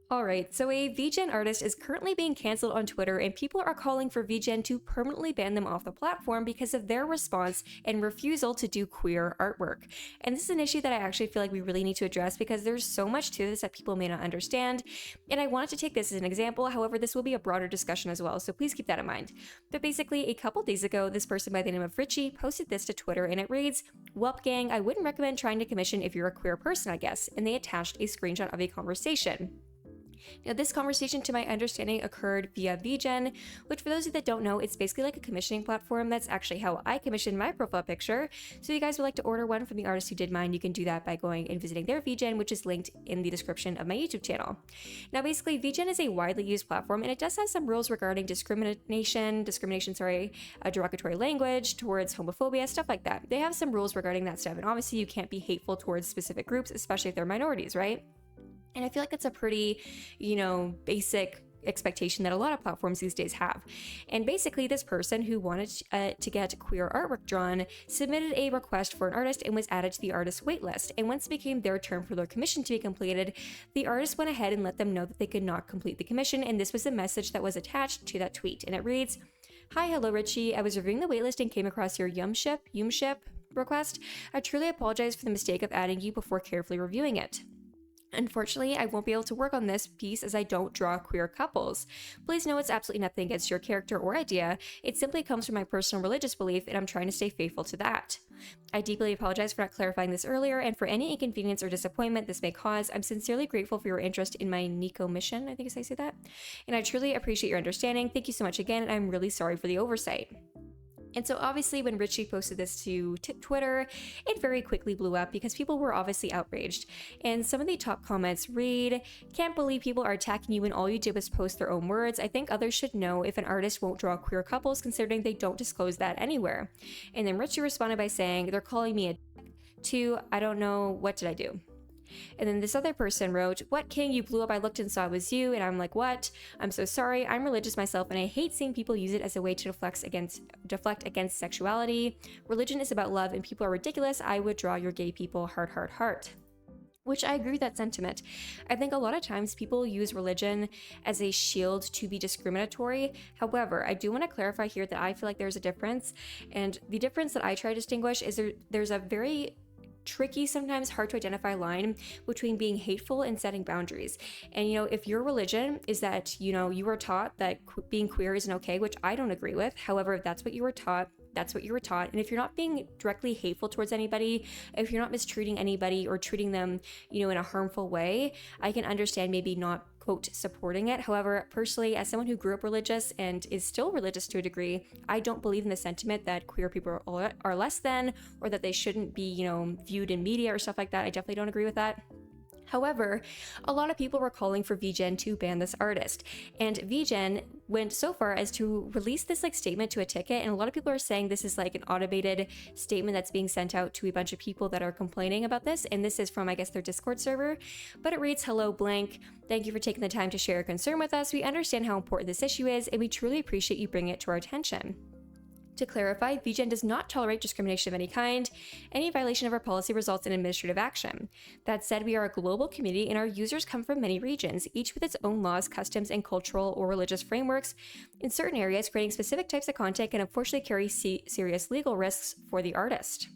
Alright, so a VGEN artist is currently being cancelled on Twitter, and people are calling for VGEN to permanently ban them off the platform because of their response and refusal to do queer artwork. And this is an issue that I actually feel like we really need to address because there's so much to this that people may not understand, and I wanted to take this as an example. However, this will be a broader discussion as well, so please keep that in mind. But basically, a couple days ago, this person by the name of Richie posted this to Twitter, and it reads, "Welp gang, I wouldn't recommend trying to commission if you're a queer person, I guess," and they attached a screenshot of a conversation. Now, this conversation, to my understanding, occurred via VGEN, which, for those of you that don't know, it's basically like a commissioning platform. That's actually how I commissioned my profile picture. So if you guys would like to order one from the artist who did mine, you can do that by going and visiting their VGEN, which is linked in the description of my YouTube channel. Now, basically, VGEN is a widely used platform, and it does have some rules regarding discrimination, derogatory language towards homophobia, stuff like that. They have some rules regarding that stuff, and obviously you can't be hateful towards specific groups, especially if they're minorities, right? And I feel like it's a pretty, basic expectation that a lot of platforms these days have. And basically, this person who wanted to get queer artwork drawn submitted a request for an artist and was added to the artist waitlist. And once it became their turn for their commission to be completed, the artist went ahead and let them know that they could not complete the commission. And this was the message that was attached to that tweet. And it reads, "Hi, hello, Richie. I was reviewing the waitlist and came across your Yumship request. I truly apologize for the mistake of adding you before carefully reviewing it. Unfortunately, I won't be able to work on this piece as I don't draw queer couples. Please know it's absolutely nothing against your character or idea. It simply comes from my personal religious belief, and I'm trying to stay faithful to that. I deeply apologize for not clarifying this earlier, and for any inconvenience or disappointment this may cause. I'm sincerely grateful for your interest in my Nico mission," I think is how you say that, "and I truly appreciate your understanding. Thank you so much again, and I'm really sorry for the oversight." And so obviously when Richie posted this to Twitter, it very quickly blew up because people were obviously outraged. And some of the top comments read, "Can't believe people are attacking you when all you did was post their own words. I think others should know if an artist won't draw queer couples considering they don't disclose that anywhere." And then Richie responded by saying, "They're calling me a to, I don't know, what did I do?" And then this other person wrote, "What king, you blew up, I looked and saw it was you." And I'm like, "What? I'm so sorry. I'm religious myself and I hate seeing people use it as a way to deflect against sexuality. Religion is about love and people are ridiculous. I would draw your gay people, heart, heart, heart." Which I agree with that sentiment. I think a lot of times people use religion as a shield to be discriminatory. However, I do want to clarify here that I feel like there's a difference. And the difference that I try to distinguish is there's a very tricky, sometimes hard to identify line between being hateful and setting boundaries. And if your religion is that you were taught that being queer isn't okay, which I don't agree with. However, if that's what you were taught, that's what you were taught. And if you're not being directly hateful towards anybody, if you're not mistreating anybody or treating them in a harmful way, I can understand maybe not quote supporting it. However, personally, as someone who grew up religious and is still religious to a degree, I don't believe in the sentiment that queer people are less than, or that they shouldn't be viewed in media or stuff like that. I definitely don't agree with that. However, a lot of people were calling for VGEN to ban this artist, and VGEN went so far as to release this statement to a ticket, and a lot of people are saying this is an automated statement that's being sent out to a bunch of people that are complaining about this, and this is from, I guess, their Discord server. But it reads, "Hello blank, thank you for taking the time to share your concern with us. We understand how important this issue is, and we truly appreciate you bringing it to our attention. To clarify, VGEN does not tolerate discrimination of any kind. Any violation of our policy results in administrative action. That said, we are a global community and our users come from many regions, each with its own laws, customs, and cultural or religious frameworks. In certain areas, creating specific types of content can unfortunately carry serious legal risks for the artist."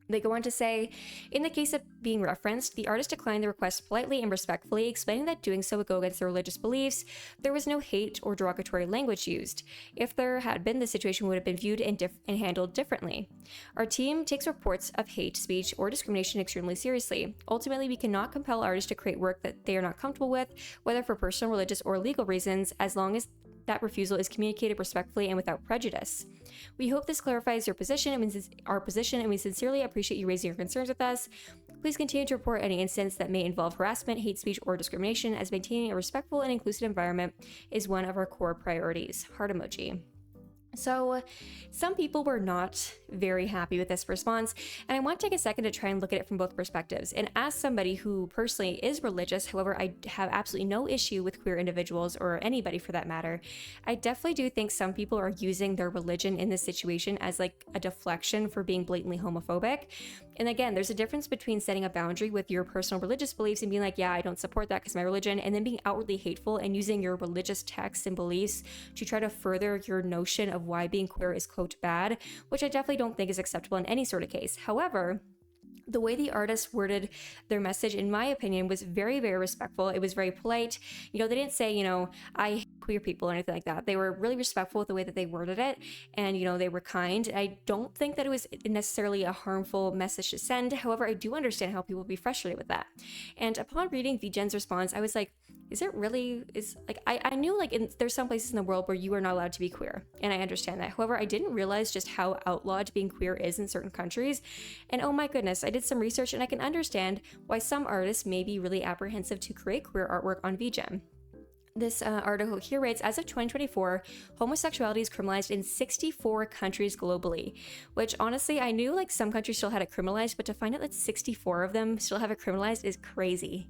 They go on to say, "In the case of being referenced, the artist declined the request politely and respectfully, explaining that doing so would go against their religious beliefs. There was no hate or derogatory language used. If there had been, the situation would have been viewed and handled differently. Our team takes reports of hate speech or discrimination extremely seriously. Ultimately, we cannot compel artists to create work that they are not comfortable with, whether for personal, religious, or legal reasons, as long as that refusal is communicated respectfully and without prejudice. We hope this clarifies your position and our position, and we sincerely appreciate you raising your concerns with us. Please continue to report any incidents that may involve harassment, hate speech, or discrimination, as maintaining a respectful and inclusive environment is one of our core priorities." Heart emoji. So some people were not very happy with this response, and I want to take a second to try and look at it from both perspectives. And as somebody who personally is religious, however, I have absolutely no issue with queer individuals or anybody for that matter, I definitely do think some people are using their religion in this situation as a deflection for being blatantly homophobic. And again, there's a difference between setting a boundary with your personal religious beliefs and being like, yeah, I don't support that because my religion, and then being outwardly hateful and using your religious texts and beliefs to try to further your notion of why being queer is, quote, bad, which I definitely don't think is acceptable in any sort of case. However, the way the artist worded their message, in my opinion, was very, very respectful. It was very polite. They didn't say, I hate queer people or anything like that. They were really respectful with the way that they worded it, and, they were kind. I don't think that it was necessarily a harmful message to send. However, I do understand how people would be frustrated with that. And upon reading VGEN's response, I was like, is it really, I knew there's some places in the world where you are not allowed to be queer, and I understand that. However, I didn't realize just how outlawed being queer is in certain countries. And oh my goodness, I did some research and I can understand why some artists may be really apprehensive to create queer artwork on VGEN. This article here writes, as of 2024, homosexuality is criminalized in 64 countries globally, which honestly, I knew some countries still had it criminalized, but to find out that 64 of them still have it criminalized is crazy.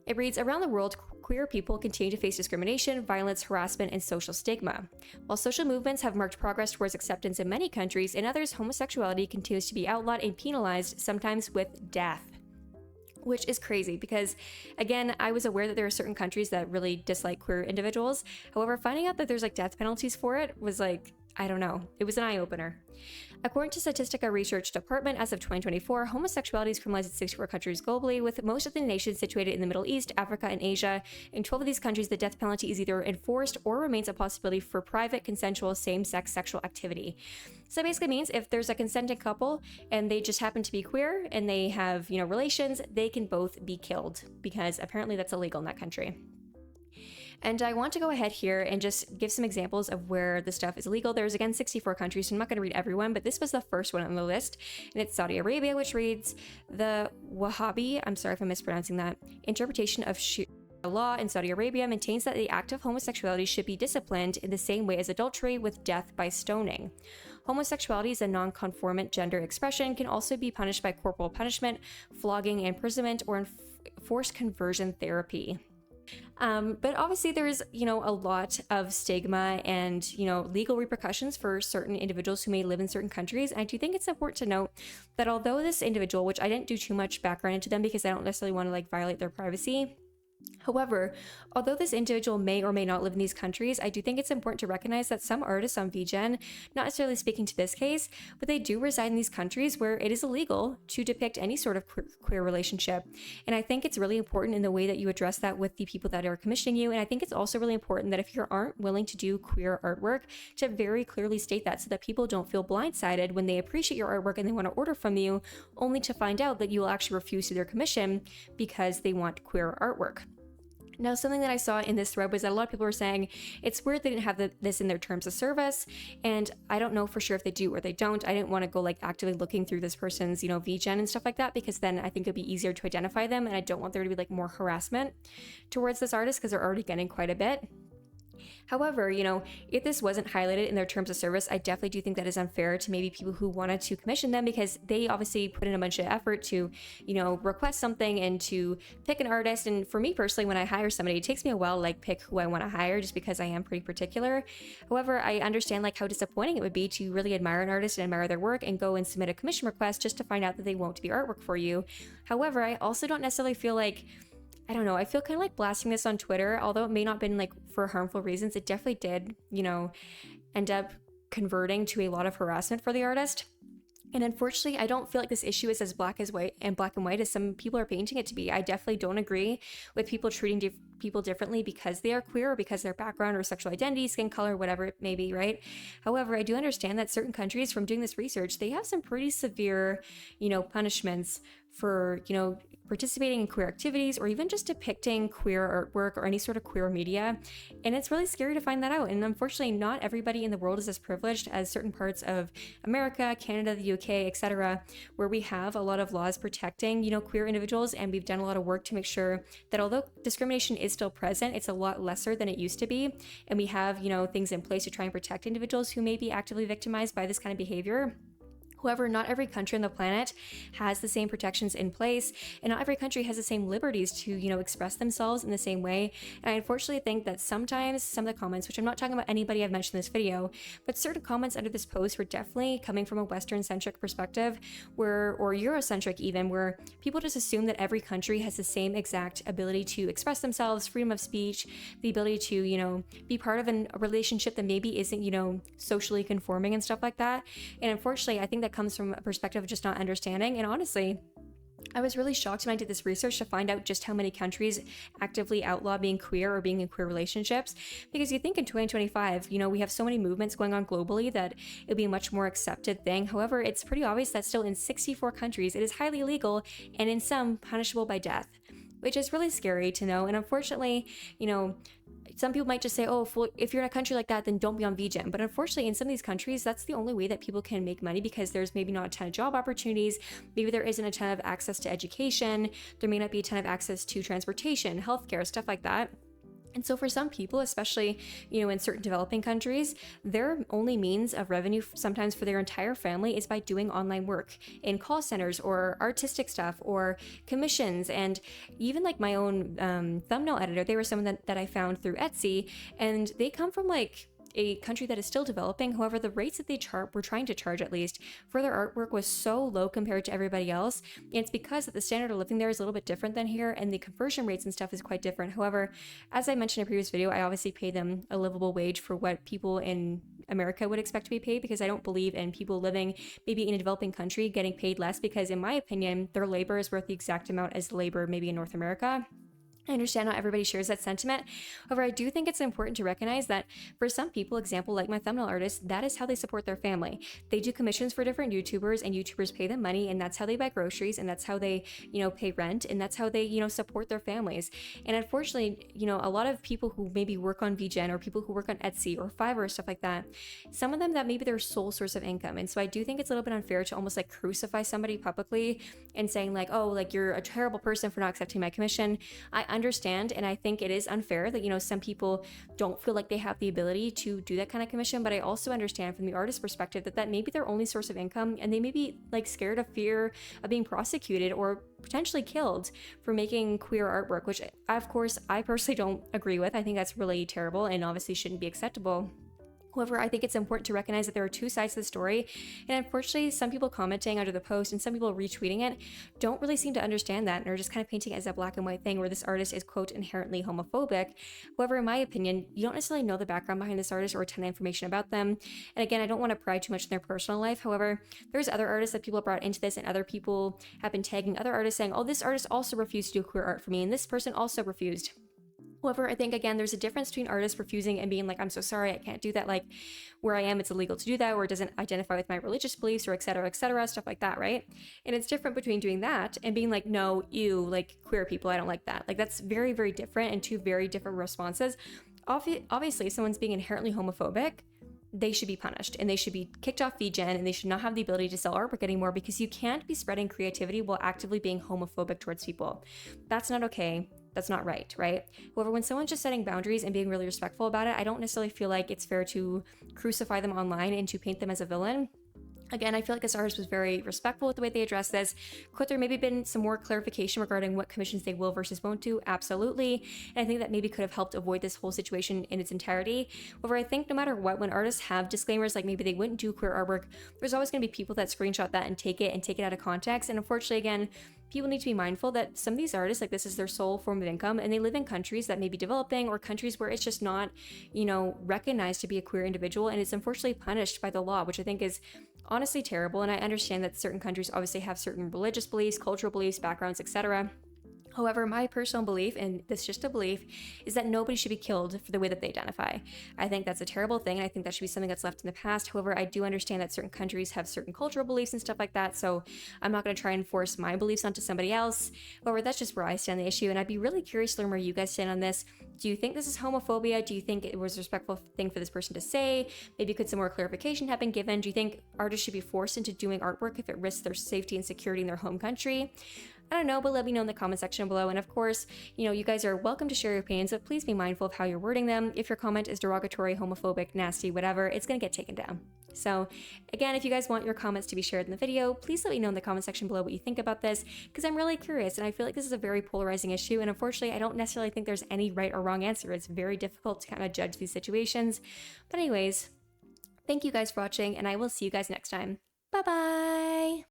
It reads, around the world, queer people continue to face discrimination, violence, harassment, and social stigma. While social movements have marked progress towards acceptance in many countries, in others, homosexuality continues to be outlawed and penalized, sometimes with death. Which is crazy because, again, I was aware that there are certain countries that really dislike queer individuals. However, finding out that there's death penalties for it was I don't know. It was an eye-opener. According to Statistica Research Department, as of 2024, homosexuality is criminalized in 64 countries globally, with most of the nations situated in the Middle East, Africa, and Asia. In 12 of these countries, the death penalty is either enforced or remains a possibility for private, consensual, same-sex sexual activity. So that basically means if there's a consenting couple and they just happen to be queer and they have, relations, they can both be killed because apparently that's illegal in that country. And I want to go ahead here and just give some examples of where the stuff is illegal. There's, again, 64 countries, so I'm not going to read everyone, but this was the first one on the list. And it's Saudi Arabia, which reads, the Wahhabi, I'm sorry if I'm mispronouncing that, interpretation of Sharia law in Saudi Arabia maintains that the act of homosexuality should be disciplined in the same way as adultery, with death by stoning. Homosexuality is a non-conformant gender expression, can also be punished by corporal punishment, flogging, imprisonment, or forced conversion therapy. But obviously there's, a lot of stigma and, legal repercussions for certain individuals who may live in certain countries. And I do think it's important to note that although this individual, which I didn't do too much background into them because I don't necessarily want to violate their privacy. However, although this individual may or may not live in these countries, I do think it's important to recognize that some artists on VGEN, not necessarily speaking to this case, but they do reside in these countries where it is illegal to depict any sort of queer relationship. And I think it's really important in the way that you address that with the people that are commissioning you. And I think it's also really important that if you aren't willing to do queer artwork, to very clearly state that so that people don't feel blindsided when they appreciate your artwork and they want to order from you, only to find out that you will actually refuse to their commission because they want queer artwork. Now, something that I saw in this thread was that a lot of people were saying it's weird they didn't have this in their terms of service, and I don't know for sure if they do or they don't. I didn't want to go actively looking through this person's, VGEN and stuff like that, because then I think it'd be easier to identify them, and I don't want there to be more harassment towards this artist because they're already getting quite a bit. However, if this wasn't highlighted in their terms of service, I definitely do think that is unfair to maybe people who wanted to commission them because they obviously put in a bunch of effort to, request something and to pick an artist. And for me personally, when I hire somebody, it takes me a while to pick who I want to hire just because I am pretty particular. However, I understand how disappointing it would be to really admire an artist and admire their work and go and submit a commission request just to find out that they won't do artwork for you. However, I also don't necessarily feel I don't know, I feel kind of blasting this on Twitter, although it may not have been for harmful reasons, it definitely did, end up converting to a lot of harassment for the artist. And unfortunately, I don't feel this issue is as black and white as some people are painting it to be. I definitely don't agree with people treating people differently because they are queer or because their background or sexual identity, skin color, whatever it may be, right? However, I do understand that certain countries, from doing this research, they have some pretty severe, punishments for, participating in queer activities or even just depicting queer artwork or any sort of queer media. And it's really scary to find that out. And unfortunately, not everybody in the world is as privileged as certain parts of America, Canada, the UK, etc., where we have a lot of laws protecting, queer individuals. And we've done a lot of work to make sure that although discrimination is still present, it's a lot lesser than it used to be. And we have, things in place to try and protect individuals who may be actively victimized by this kind of behavior. However, not every country on the planet has the same protections in place, and not every country has the same liberties to, express themselves in the same way. And I unfortunately think that sometimes some of the comments, which I'm not talking about anybody I've mentioned in this video, but certain comments under this post were definitely coming from a Western-centric perspective, or Eurocentric even, where people just assume that every country has the same exact ability to express themselves, freedom of speech, the ability to, be part of a relationship that maybe isn't, socially conforming and stuff like that. And unfortunately, I think that comes from a perspective of just not understanding. And honestly, I was really shocked when I did this research to find out just how many countries actively outlaw being queer or being in queer relationships. Because you think in 2025, we have so many movements going on globally that it'd be a much more accepted thing. However, it's pretty obvious that still in 64 countries, it is highly illegal and in some punishable by death, which is really scary to know. And unfortunately, some people might just say, oh, if you're in a country like that, then don't be on VGEN. But unfortunately, in some of these countries, that's the only way that people can make money, because there's maybe not a ton of job opportunities. Maybe there isn't a ton of access to education. There may not be a ton of access to transportation, healthcare, stuff like that. And so for some people, especially, in certain developing countries, their only means of revenue sometimes for their entire family is by doing online work in call centers or artistic stuff or commissions. And even like my own thumbnail editor, they were someone that I found through Etsy, and they come from like a country that is still developing. However, the rates that they were trying to charge, at least for their artwork, was so low compared to everybody else. And it's because the standard of living there is a little bit different than here, and the conversion rates and stuff is quite different. However, as I mentioned in a previous video, I obviously pay them a livable wage for what people in America would expect to be paid, because I don't believe in people living maybe in a developing country getting paid less, because in my opinion, their labor is worth the exact amount as the labor maybe in North America. I understand not everybody shares that sentiment. However, I do think it's important to recognize that for some people, example like my thumbnail artist, that is how they support their family. They do commissions for different YouTubers, and YouTubers pay them money, and that's how they buy groceries, and that's how they, pay rent, and that's how they, support their families. And unfortunately, a lot of people who maybe work on VGEN, or people who work on Etsy or Fiverr, stuff like that, some of them that may be their sole source of income. And so I do think it's a little bit unfair to almost like crucify somebody publicly and saying like, oh, like you're a terrible person for not accepting my commission. I understand, and I think it is unfair that some people don't feel like they have the ability to do that kind of commission, but I also understand from the artist perspective that may be their only source of income, and they may be like scared of fear of being prosecuted or potentially killed for making queer artwork, which of course I personally don't agree with. I think that's really terrible and obviously shouldn't be acceptable. However, I think it's important to recognize that there are two sides to the story, and unfortunately, some people commenting under the post and some people retweeting it don't really seem to understand that, and are just kind of painting it as a black and white thing where this artist is, quote, inherently homophobic. However, in my opinion, you don't necessarily know the background behind this artist or a ton of information about them. And again, I don't want to pry too much in their personal life. However, there's other artists that people have brought into this, and other people have been tagging other artists saying, oh, this artist also refused to do queer art for me, and this person also refused. However, I think, again, there's a difference between artists refusing and being like, I'm so sorry, I can't do that. Like, where I am, it's illegal to do that, or it doesn't identify with my religious beliefs, or et cetera, stuff like that, right? And it's different between doing that and being like, no, ew, like, queer people, I don't like that. Like, that's very, very different, and two very different responses. Obviously, if someone's being inherently homophobic, they should be punished, and they should be kicked off VGEN, and they should not have the ability to sell artwork anymore, because you can't be spreading creativity while actively being homophobic towards people. That's not okay. That's not right? However, when someone's just setting boundaries and being really respectful about it, I don't necessarily feel like it's fair to crucify them online and to paint them as a villain. Again, I feel like this artist was very respectful with the way they addressed this. Could there maybe been some more clarification regarding what commissions they will versus won't do? Absolutely. And I think that maybe could have helped avoid this whole situation in its entirety. However, I think no matter what, when artists have disclaimers like maybe they wouldn't do queer artwork, there's always going to be people that screenshot that and take it out of context. And unfortunately, again, people need to be mindful that some of these artists, like, this is their sole form of income, and they live in countries that may be developing, or countries where it's just not, recognized to be a queer individual, and it's unfortunately punished by the law, which I think is honestly terrible. And I understand that certain countries obviously have certain religious beliefs, cultural beliefs, backgrounds, etc. However, my personal belief, and this is just a belief, is that nobody should be killed for the way that they identify. I think that's a terrible thing, and I think that should be something that's left in the past. However, I do understand that certain countries have certain cultural beliefs and stuff like that, so I'm not going to try and force my beliefs onto somebody else. However, that's just where I stand on the issue, and I'd be really curious to learn where you guys stand on this. Do you think this is homophobia? Do you think it was a respectful thing for this person to say? Maybe could some more clarification have been given? Do you think artists should be forced into doing artwork if it risks their safety and security in their home country? I don't know, but let me know in the comment section below. And of course, you guys are welcome to share your opinions, but please be mindful of how you're wording them. If your comment is derogatory, homophobic, nasty, whatever, it's going to get taken down. So again, if you guys want your comments to be shared in the video, please let me know in the comment section below what you think about this, because I'm really curious, and I feel like this is a very polarizing issue, and unfortunately I don't necessarily think there's any right or wrong answer. It's very difficult to kind of judge these situations. But anyways, thank you guys for watching, and I will see you guys next time. Bye bye!